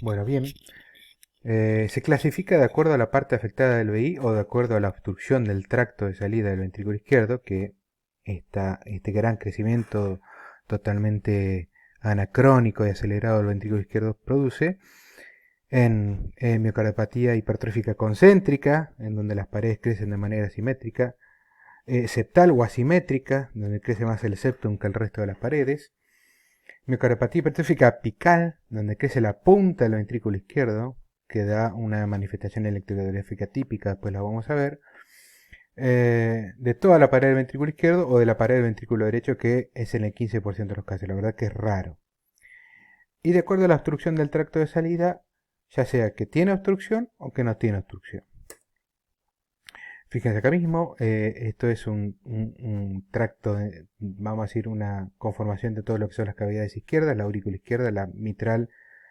Bueno, bien. Se clasifica de acuerdo a la parte afectada del VI o de acuerdo a la obstrucción del tracto de salida del ventrículo izquierdo, que este gran crecimiento totalmente anacrónico y acelerado del ventrículo izquierdo produce en miocardiopatía hipertrófica concéntrica, en donde las paredes crecen de manera simétrica, septal o asimétrica, donde crece más el septum que el resto de las paredes, miocardiopatía hipertrófica apical, donde crece la punta del ventrículo izquierdo, que da una manifestación electrocardiográfica típica, después la vamos a ver, de toda la pared del ventrículo izquierdo o de la pared del ventrículo derecho, que es en el 15% de los casos, la verdad que es raro. Y de acuerdo a la obstrucción del tracto de salida, ya sea que tiene obstrucción o que no tiene obstrucción. Fíjense acá mismo, esto es un tracto, vamos a decir, una conformación de todo lo que son las cavidades izquierdas, la aurícula izquierda, la mitral,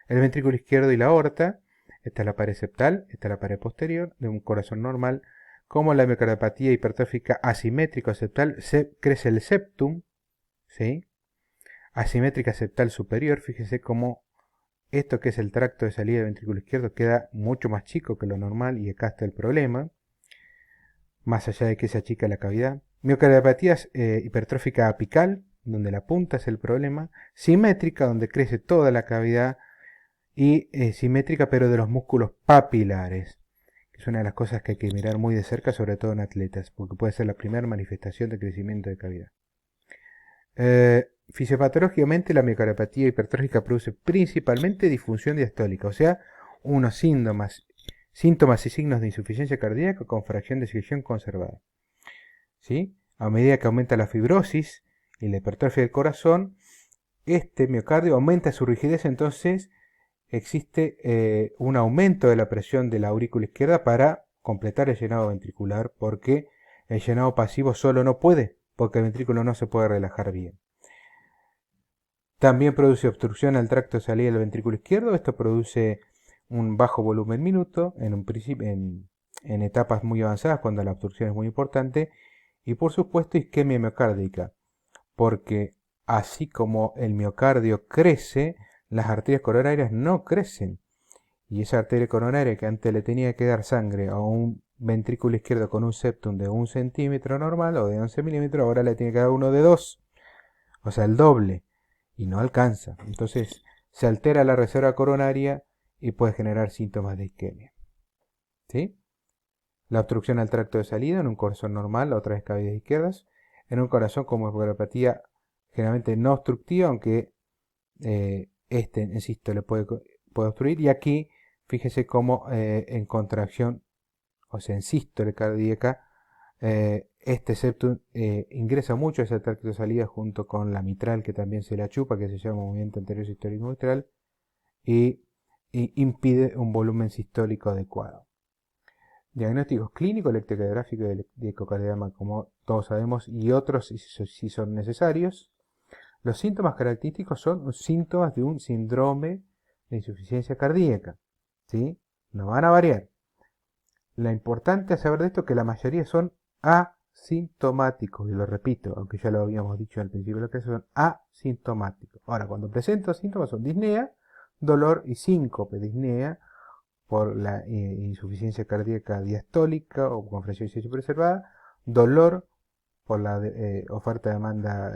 el ventrículo izquierdo y la aorta. Esta es la pared septal, esta es la pared posterior de un corazón normal. Como la miocardiopatía hipertrófica asimétrica septal, crece el septum, ¿sí? Asimétrica septal superior, fíjense cómo esto que es el tracto de salida del ventrículo izquierdo queda mucho más chico que lo normal y acá está el problema más allá de que se achica la cavidad. Miocardiopatía hipertrófica apical, donde la punta es el problema. Simétrica, donde crece toda la cavidad. Y simétrica, pero de los músculos papilares, que es una de las cosas que hay que mirar muy de cerca, sobre todo en atletas, porque puede ser la primera manifestación de crecimiento de cavidad. Fisiopatológicamente, la miocardiopatía hipertrófica produce principalmente disfunción diastólica, o sea, unos síntomas y signos de insuficiencia cardíaca con fracción de eyección conservada. ¿Sí? A medida que aumenta la fibrosis y la hipertrofia del corazón, este miocardio aumenta su rigidez, entonces existe un aumento de la presión de la aurícula izquierda para completar el llenado ventricular, porque el llenado pasivo solo no puede, porque el ventrículo no se puede relajar bien. También produce obstrucción al tracto de salida del ventrículo izquierdo. Esto produce un bajo volumen minuto en etapas muy avanzadas, cuando la obstrucción es muy importante. Y por supuesto isquemia miocárdica, porque así como el miocardio crece, las arterias coronarias no crecen. Y esa arteria coronaria que antes le tenía que dar sangre a un ventrículo izquierdo con un septum de 1 centímetro normal o de 11 milímetros, ahora le tiene que dar uno de 2, o sea, el doble, y no alcanza. Entonces se altera la reserva coronaria y puede generar síntomas de isquemia. ¿Sí? La obstrucción al tracto de salida en un corazón normal, la otra vez cavidades izquierdas, en un corazón como coagulopatía generalmente no obstructiva, aunque insisto, puede obstruir. Y aquí, fíjese cómo en contracción, o sea, en sístole cardíaca, este septum ingresa mucho a ese tracto de salida junto con la mitral, que también se la chupa, que se llama movimiento anterior sistólico mitral, y, y impide un volumen sistólico adecuado. Diagnósticos clínicos, electrocardiográfico y ecocardiograma, como todos sabemos, y otros si son necesarios. Los síntomas característicos son síntomas de un síndrome de insuficiencia cardíaca, ¿sí? No van a variar. Lo importante es saber de esto que la mayoría son asintomáticos, y lo repito, aunque ya lo habíamos dicho al principio de la clase, son asintomáticos. Ahora, cuando presento síntomas son disnea, dolor y síncope. Disnea por la insuficiencia cardíaca diastólica o con fracción preservada, dolor por la oferta-demanda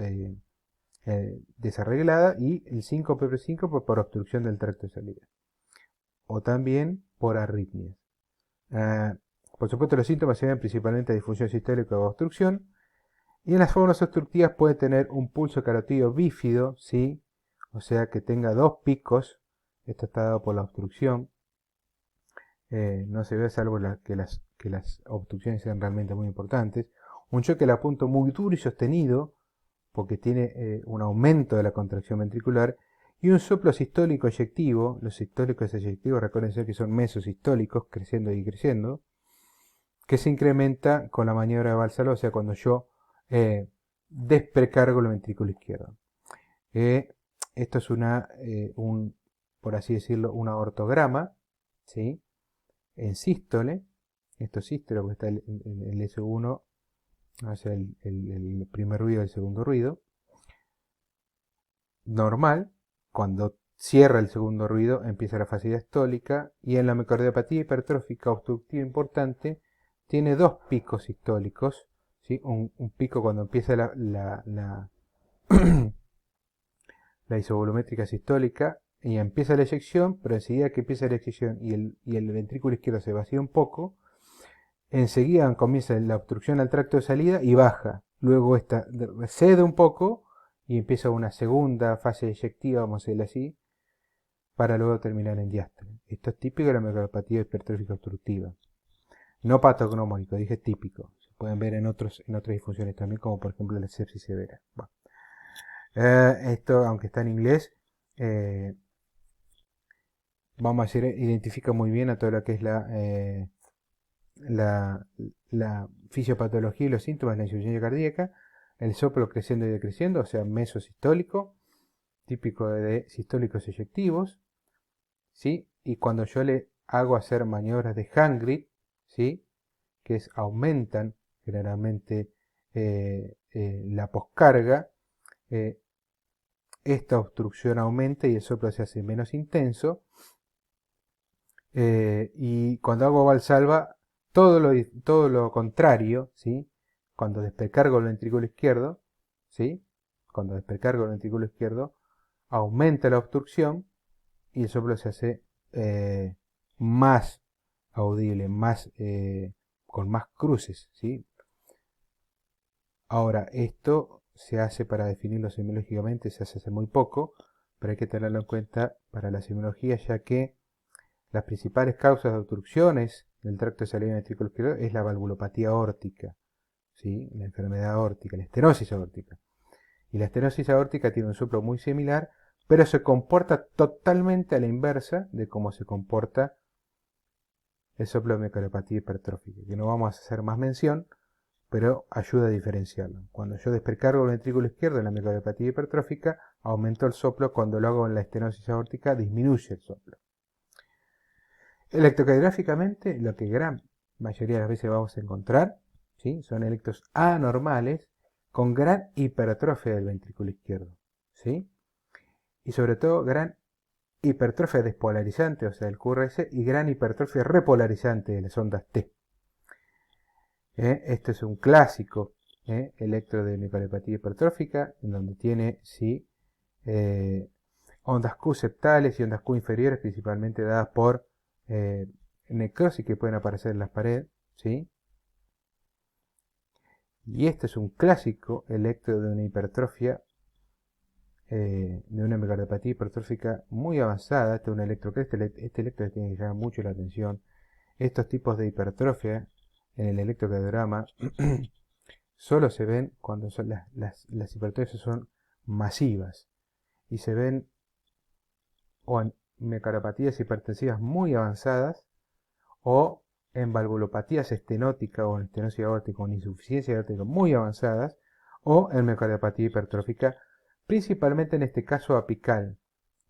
desarreglada, y el síncope presíncope por obstrucción del tracto de salida, o también por arritmias. Uh, por supuesto, los síntomas se ven principalmente a disfunción sistólica o obstrucción, y en las formas obstructivas puede tener un pulso carotídeo bífido, ¿sí? O sea que tenga dos picos. Esto está dado por la obstrucción. No se ve salvo que las obstrucciones sean realmente muy importantes. Un choque a punto muy duro y sostenido, porque tiene un aumento de la contracción ventricular, y un soplo sistólico eyectivo. Los sistólicos eyectivos, recuerden que son mesosistólicos, creciendo y creciendo, que se incrementa con la maniobra de Valsalva, o sea, cuando yo desprecargo el ventrículo izquierdo. Esto es por así decirlo, una ortograma, ¿sí? En sístole. Esto es sístole porque está el S1, o sea, el primer ruido y el segundo ruido. Normal, cuando cierra el segundo ruido, empieza la fase diastólica, y en la miocardiopatía hipertrófica obstructiva importante tiene dos picos sistólicos, ¿sí? Un pico cuando empieza la isovolumétrica sistólica y empieza la eyección, pero enseguida que empieza la eyección y el ventrículo izquierdo se vacía un poco, enseguida comienza la obstrucción al tracto de salida y baja. Luego esta cede un poco y empieza una segunda fase eyectiva, vamos a decirlo así, para luego terminar en diástole. Esto es típico de la miocardiopatía hipertrófica obstructiva. No patognomónico, dije típico. Se pueden ver en otras disfunciones también, como por ejemplo la sepsis severa. Bueno. Esto, aunque está en inglés, vamos a decir, identifica muy bien a todo lo que es la fisiopatología y los síntomas de la insuficiencia cardíaca, el soplo creciendo y decreciendo, o sea, mesosistólico, típico de sistólicos eyectivos, ¿sí? Y cuando yo le hago hacer maniobras de hand grip, ¿sí? Que aumentan generalmente la poscarga, esta obstrucción aumenta y el soplo se hace menos intenso. Y cuando hago valsalva, todo lo contrario, ¿sí? Cuando desprecargo el ventrículo izquierdo, ¿sí? Cuando desprecargo el ventrículo izquierdo, aumenta la obstrucción y el soplo se hace más audible, con más cruces, ¿sí? Ahora, esto se hace para definirlo semiológicamente, se hace muy poco, pero hay que tenerlo en cuenta para la semiología, ya que las principales causas de obstrucciones del tracto de salida ventrículo izquierdo es la valvulopatía aórtica, ¿sí? La enfermedad aórtica, la estenosis aórtica. Y la estenosis aórtica tiene un soplo muy similar, pero se comporta totalmente a la inversa de cómo se comporta el soplo de miocardiopatía hipertrófica, que no vamos a hacer más mención, pero ayuda a diferenciarlo. Cuando yo desprecargo el ventrículo izquierdo en la miocardiopatía hipertrófica, aumento el soplo. Cuando lo hago en la estenosis aórtica, disminuye el soplo. Electrocardiográficamente, lo que gran mayoría de las veces vamos a encontrar, ¿sí? Son electros anormales con gran hipertrofia del ventrículo izquierdo, ¿sí? Y sobre todo gran hipertrofia despolarizante, o sea, el QRS, y gran hipertrofia repolarizante de las ondas T. Este es un clásico electro de miocardiopatía hipertrófica, en donde tiene, sí, ondas Q septales y ondas Q inferiores, principalmente dadas por necrosis que pueden aparecer en las paredes, ¿sí? Y este es un clásico electro de una hipertrofia, de una miocardiopatía hipertrófica muy avanzada. Este es un electro que este electro tiene que llamar mucho la atención. Estos tipos de hipertrofia en el electrocardiograma solo se ven cuando son las hipertrofias son masivas y se ven o en miocardiopatías hipertensivas muy avanzadas o en valvulopatías estenóticas o en estenosis aórtica o en insuficiencia aórtica muy avanzadas o en miocardiopatía hipertrófica, principalmente en este caso apical.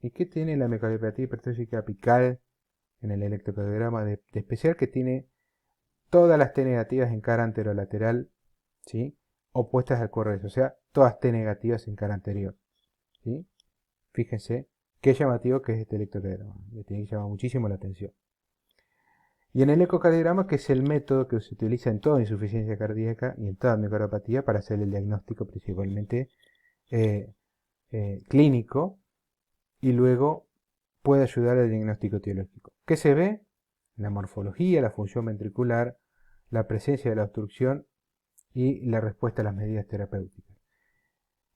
¿Y qué tiene la miocardiopatía hipertrófica apical en el electrocardiograma de especial? Que tiene todas las T negativas en cara anterolateral, ¿sí? Opuestas al QRS, o sea, todas T negativas en cara anterior, ¿sí? Fíjense qué llamativo que es este electrocardiograma, le tiene que llamar muchísimo la atención. Y en el ecocardiograma, que es el método que se utiliza en toda insuficiencia cardíaca y en toda miocardiopatía para hacer el diagnóstico principalmente clínico, y luego puede ayudar al diagnóstico etiológico. ¿Qué se ve? La morfología, la función ventricular, la presencia de la obstrucción y la respuesta a las medidas terapéuticas.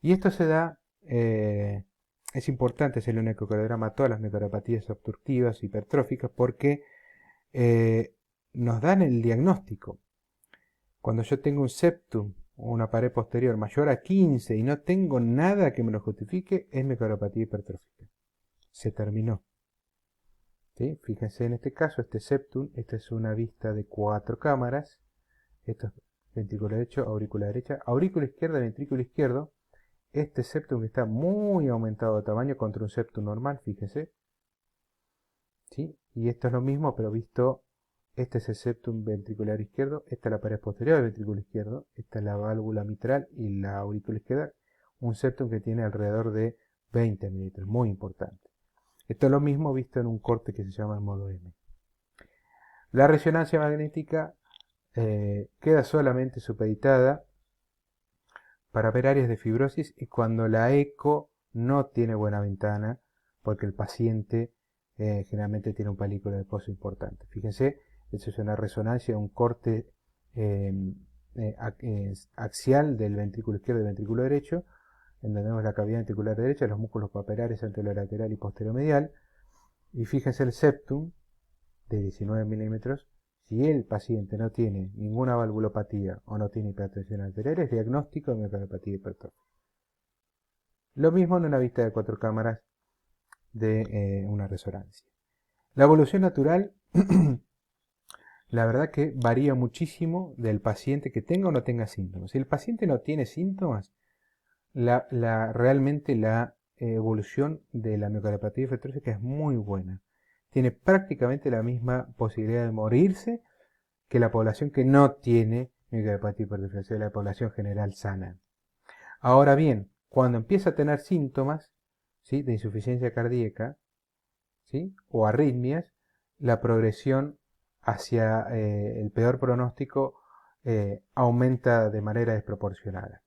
Y esto se da, es importante hacerle un ecocardiograma a todas las miocardiopatías obstructivas, hipertróficas, porque nos dan el diagnóstico. Cuando yo tengo un septum o una pared posterior mayor a 15 y no tengo nada que me lo justifique, es miocardiopatía hipertrófica. Se terminó. ¿Sí? Fíjense en este caso, este septum, esta es una vista de 4 cámaras. Esto es ventrículo derecho, aurícula derecha, aurícula izquierda, ventrículo izquierdo. Este septum que está muy aumentado de tamaño contra un septum normal, fíjense. ¿Sí? Y esto es lo mismo, pero visto, este es el septum ventricular izquierdo, esta es la pared posterior del ventrículo izquierdo, esta es la válvula mitral y la aurícula izquierda, un septum que tiene alrededor de 20 mililitros, muy importante. Esto es lo mismo visto en un corte que se llama el modo M. La resonancia magnética queda solamente supeditada para ver áreas de fibrosis y cuando la eco no tiene buena ventana, porque el paciente generalmente tiene un película de pozo importante. Fíjense, eso es una resonancia, un corte axial del ventrículo izquierdo y del ventrículo derecho, en donde vemos la cavidad ventricular derecha, los músculos papulares anterolateral y posteromedial. Y fíjense el septum de 19 milímetros. Si el paciente no tiene ninguna valvulopatía o no tiene hipertensión arterial, es diagnóstico de miocardiopatía hipertrófica. Lo mismo en una vista de 4 cámaras de una resonancia. La evolución natural, la verdad que varía muchísimo del paciente que tenga o no tenga síntomas. Si el paciente no tiene síntomas, realmente la evolución de la miocardiopatía hipertrófica es muy buena. Tiene prácticamente la misma posibilidad de morirse que la población que no tiene miocardiopatía hipertrófica, o sea, la población general sana. Ahora bien, cuando empieza a tener síntomas, ¿sí?, de insuficiencia cardíaca, ¿sí?, o arritmias, la progresión hacia el peor pronóstico aumenta de manera desproporcionada.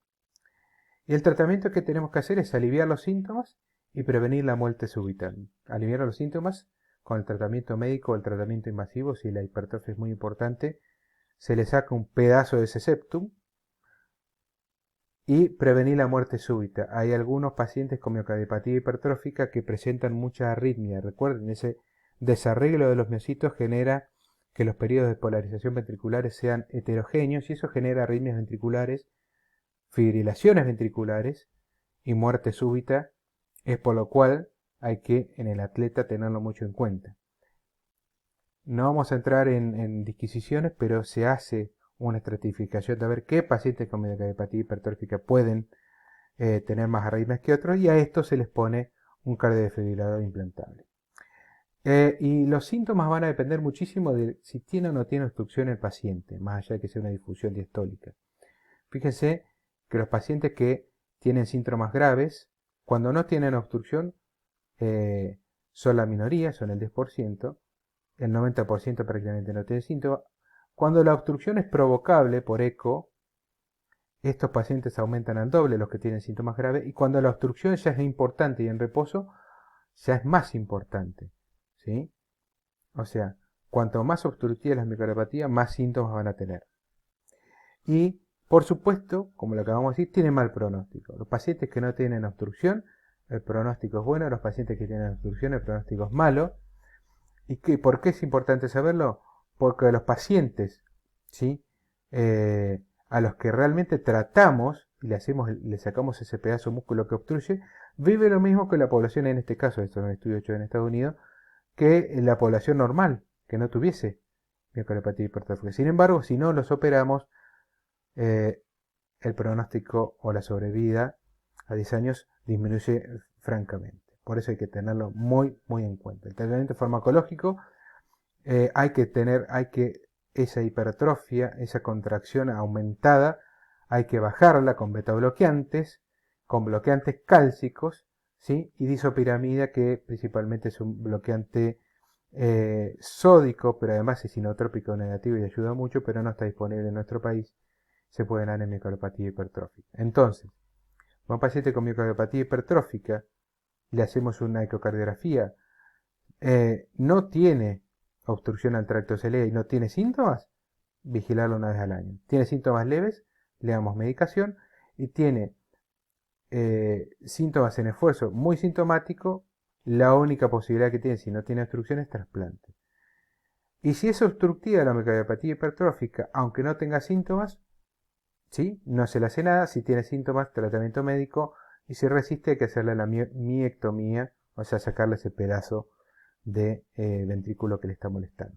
Y el tratamiento que tenemos que hacer es aliviar los síntomas y prevenir la muerte súbita. Aliviar los síntomas con el tratamiento médico o el tratamiento invasivo, si la hipertrofia es muy importante, se le saca un pedazo de ese septum y prevenir la muerte súbita. Hay algunos pacientes con miocardiopatía hipertrófica que presentan mucha arritmia. Recuerden, ese desarreglo de los miocitos genera que los periodos de polarización ventriculares sean heterogéneos y eso genera arritmias ventriculares, fibrilaciones ventriculares y muerte súbita, es por lo cual hay que en el atleta tenerlo mucho en cuenta. No vamos a entrar en disquisiciones, pero se hace una estratificación de ver qué pacientes con miocardiopatía hipertrófica pueden tener más arritmias que otros y a estos se les pone un cardiodefibrilador implantable. Y los síntomas van a depender muchísimo de si tiene o no tiene obstrucción el paciente, más allá de que sea una difusión diastólica. Fíjense que los pacientes que tienen síntomas graves, cuando no tienen obstrucción, son la minoría, son el 10%, el 90% prácticamente no tiene síntomas. Cuando la obstrucción es provocable por eco, estos pacientes aumentan al doble los que tienen síntomas graves, y cuando la obstrucción ya es importante y en reposo, ya es más importante, ¿sí? O sea, cuanto más obstructiva es la miocardiopatía, más síntomas van a tener. Y, por supuesto, como lo acabamos de decir, tiene mal pronóstico. Los pacientes que no tienen obstrucción, el pronóstico es bueno. Los pacientes que tienen obstrucción, el pronóstico es malo. ¿Y por qué es importante saberlo? Porque los pacientes, ¿sí?, a los que realmente tratamos y le sacamos ese pedazo de músculo que obstruye, vive lo mismo que la población, en este caso, esto es un estudio hecho en Estados Unidos, que la población normal, que no tuviese miocardiopatía hipertrófica. Sin embargo, si no los operamos, el pronóstico o la sobrevida a 10 años disminuye francamente. Por eso hay que tenerlo muy, muy en cuenta. El tratamiento farmacológico, hay que esa hipertrofia, esa contracción aumentada, hay que bajarla con betabloqueantes, con bloqueantes cálcicos, ¿sí?, y disopiramida, que principalmente es un bloqueante sódico, pero además es inotrópico negativo y ayuda mucho, pero no está disponible en nuestro país. Se puede dar en miocardiopatía hipertrófica. Entonces, a un paciente con miocardiopatía hipertrófica le hacemos una ecocardiografía, no tiene obstrucción al tracto ciliar y no tiene síntomas, vigilarlo una vez al año. Tiene síntomas leves, le damos medicación, y tiene síntomas en esfuerzo muy sintomático, la única posibilidad que tiene si no tiene obstrucción es trasplante. Y si es obstructiva la miocardiopatía hipertrófica, aunque no tenga síntomas, ¿sí?, no se le hace nada. Si tiene síntomas, tratamiento médico, y si resiste hay que hacerle la miectomía, o sea, sacarle ese pedazo de ventrículo que le está molestando.